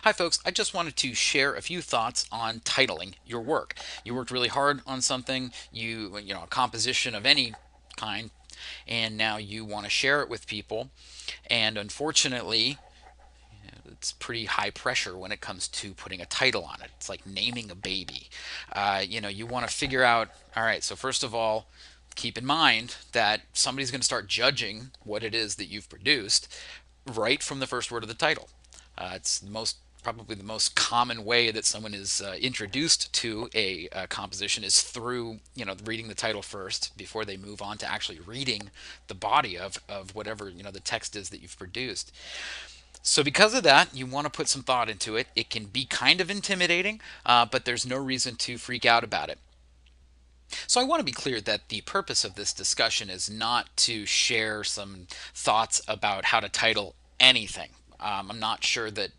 Hi folks, I just wanted to share a few thoughts on titling your work. You worked really hard on something, a composition of any kind, and now you want to share it with people. And unfortunately, it's pretty high pressure when it comes to putting a title on it. It's like naming a baby. You want to figure out, all right, so first of all, keep in mind that somebody's going to start judging what it is that you've produced right from the first word of the title. It's probably the most common way that someone is introduced to a composition is through reading the title first before they move on to actually reading the body of whatever the text is that you've produced. So because of that, you want to put some thought into it. It can be kind of intimidating, but there's no reason to freak out about it. So I want to be clear that the purpose of this discussion is not to share some thoughts about how to title anything. I'm not sure that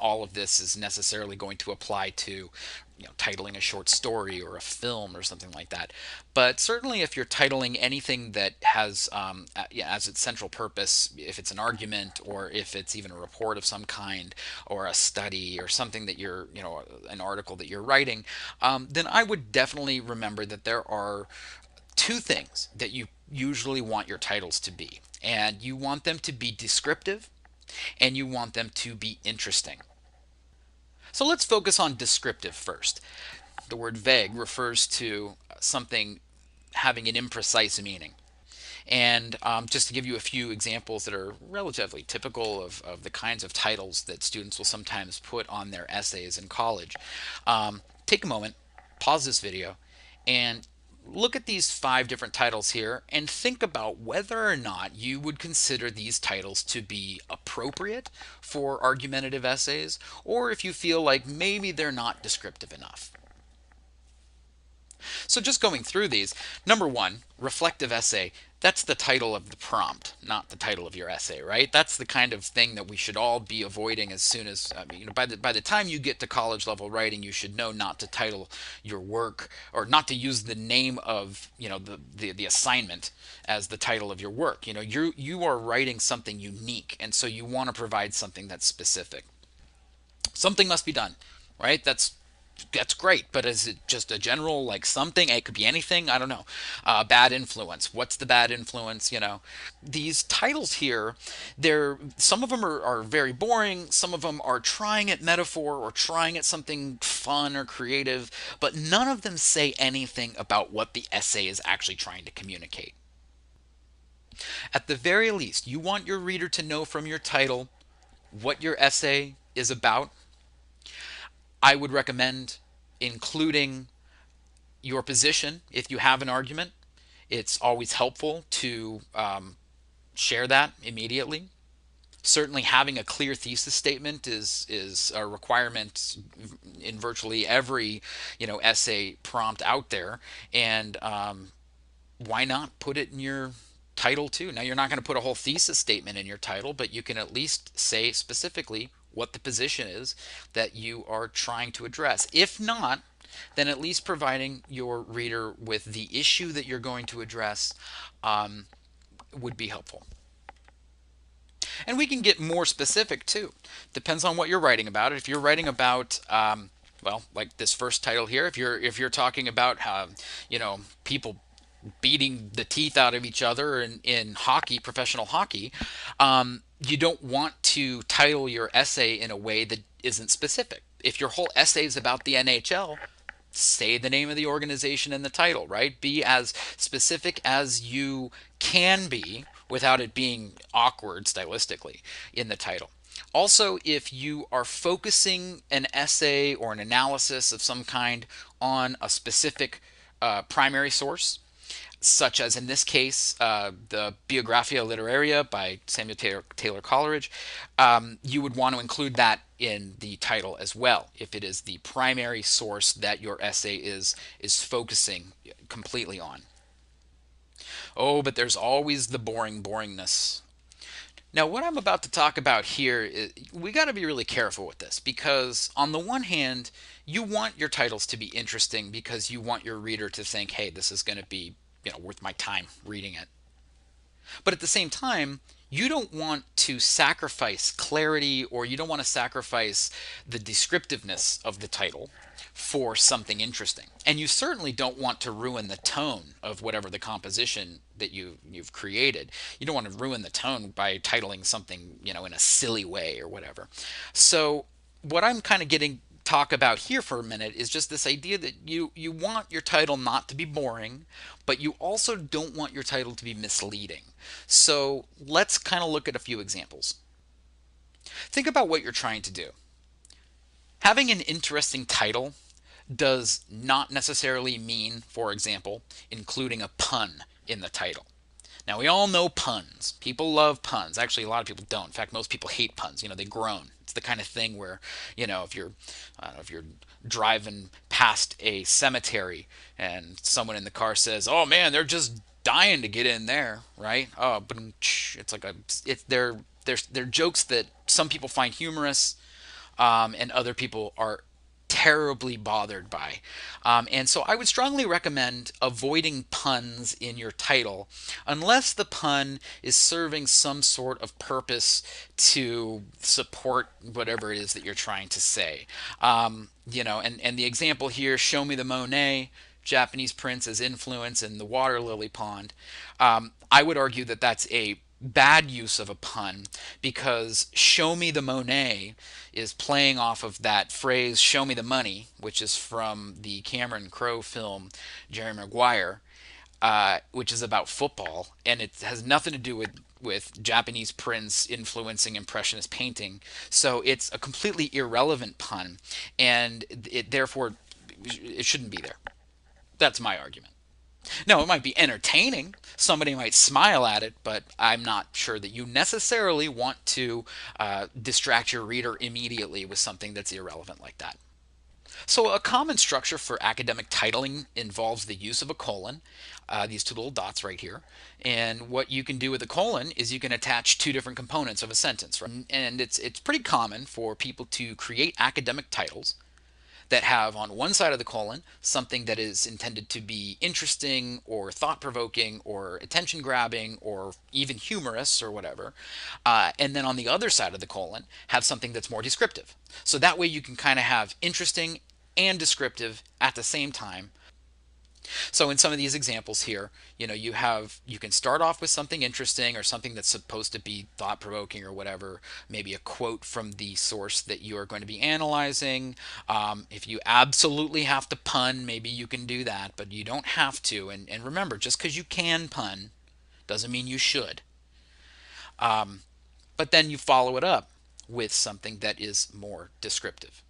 all of this is necessarily going to apply to titling a short story or a film or something like that. But certainly, if you're titling anything that has as its central purpose, if it's an argument or if it's even a report of some kind or a study or something that you're, an article that you're writing, then I would definitely remember that there are two things that you usually want your titles to be. And you want them to be descriptive and you want them to be interesting. So let's focus on descriptive first. The word vague refers to something having an imprecise meaning. And just to give you a few examples that are relatively typical of the kinds of titles that students will sometimes put on their essays in college, take a moment, pause this video, and look at these 5 different titles here and think about whether or not you would consider these titles to be appropriate for argumentative essays, or if you feel like maybe they're not descriptive enough. So just going through these, number one, reflective essay. That's the title of the prompt, not the title of your essay, right? That's the kind of thing that we should all be avoiding as soon as, by the time you get to college level writing, you should know not to title your work or not to use the name of, the assignment as the title of your work. You are writing something unique, and so you want to provide something that's specific. Something must be done, right? That's great, but is it just a general like something? It could be anything. I don't know. Bad influence. What's the bad influence? These titles here, they're some of them are very boring. Some of them are trying at metaphor or trying at something fun or creative, but none of them say anything about what the essay is actually trying to communicate. At the very least, you want your reader to know from your title what your essay is about. I would recommend including your position if you have an argument. It's always helpful to share that immediately. Certainly, having a clear thesis statement is a requirement in virtually every essay prompt out there, and why not put it in your title too? Now, you're not going to put a whole thesis statement in your title, but you can at least say specifically what the position is that you are trying to address. If not, then at least providing your reader with the issue that you're going to address would be helpful. And we can get more specific too. Depends on what you're writing about. If you're writing about well, like this first title here, if you're talking about how people beating the teeth out of each other in hockey, professional hockey, you don't want to title your essay in a way that isn't specific. If your whole essay is about the NHL, say the name of the organization in the title, right? Be as specific as you can be without it being awkward stylistically in the title. Also, if you are focusing an essay or an analysis of some kind on a specific primary source, such as in this case, the Biographia Literaria by Samuel Taylor Coleridge, you would want to include that in the title as well, if it is the primary source that your essay is focusing completely on. Oh, but there's always the boringness. Now, what I'm about to talk about here, we got to be really careful with this because, on the one hand, you want your titles to be interesting because you want your reader to think, hey, this is going to be worth my time reading it. But at the same time, you don't want to sacrifice clarity, or you don't want to sacrifice the descriptiveness of the title for something interesting. And you certainly don't want to ruin the tone of whatever the composition that you've created. You don't want to ruin the tone by titling something, in a silly way or whatever. So what I'm kind of getting talk about here for a minute is just this idea that you want your title not to be boring, but you also don't want your title to be misleading. So let's kind of look at a few examples. Think about what you're trying to do. Having an interesting title does not necessarily mean, for example, including a pun in the title. Now, we all know puns. People love puns. Actually, a lot of people don't. In fact, most people hate puns. They groan. It's the kind of thing where, if you're, I don't know, if you're driving past a cemetery and someone in the car says, "Oh man, they're just dying to get in there," right? Oh, but it's like they're jokes that some people find humorous, and other people are terribly bothered by. And so I would strongly recommend avoiding puns in your title unless the pun is serving some sort of purpose to support whatever it is that you're trying to say. And the example here, show me the Monet, Japanese prince as influence in the water lily pond. I would argue that that's a bad use of a pun, because show me the Monet is playing off of that phrase show me the money, which is from the Cameron Crowe film Jerry Maguire, which is about football, and it has nothing to do with Japanese prints influencing impressionist painting. So it's a completely irrelevant pun, and it therefore it shouldn't be there. That's my argument. No, it might be entertaining. Somebody might smile at it, but I'm not sure that you necessarily want to distract your reader immediately with something that's irrelevant like that. So, a common structure for academic titling involves the use of a colon, these two little dots right here. And what you can do with a colon is you can attach two different components of a sentence, right? And it's pretty common for people to create academic titles that have on one side of the colon something that is intended to be interesting or thought provoking or attention grabbing or even humorous or whatever. And then on the other side of the colon have something that's more descriptive. So that way you can kind of have interesting and descriptive at the same time. So in some of these examples here, you can start off with something interesting or something that's supposed to be thought provoking or whatever, maybe a quote from the source that you are going to be analyzing. If you absolutely have to pun, maybe you can do that, but you don't have to. And remember, just because you can pun doesn't mean you should. But then you follow it up with something that is more descriptive.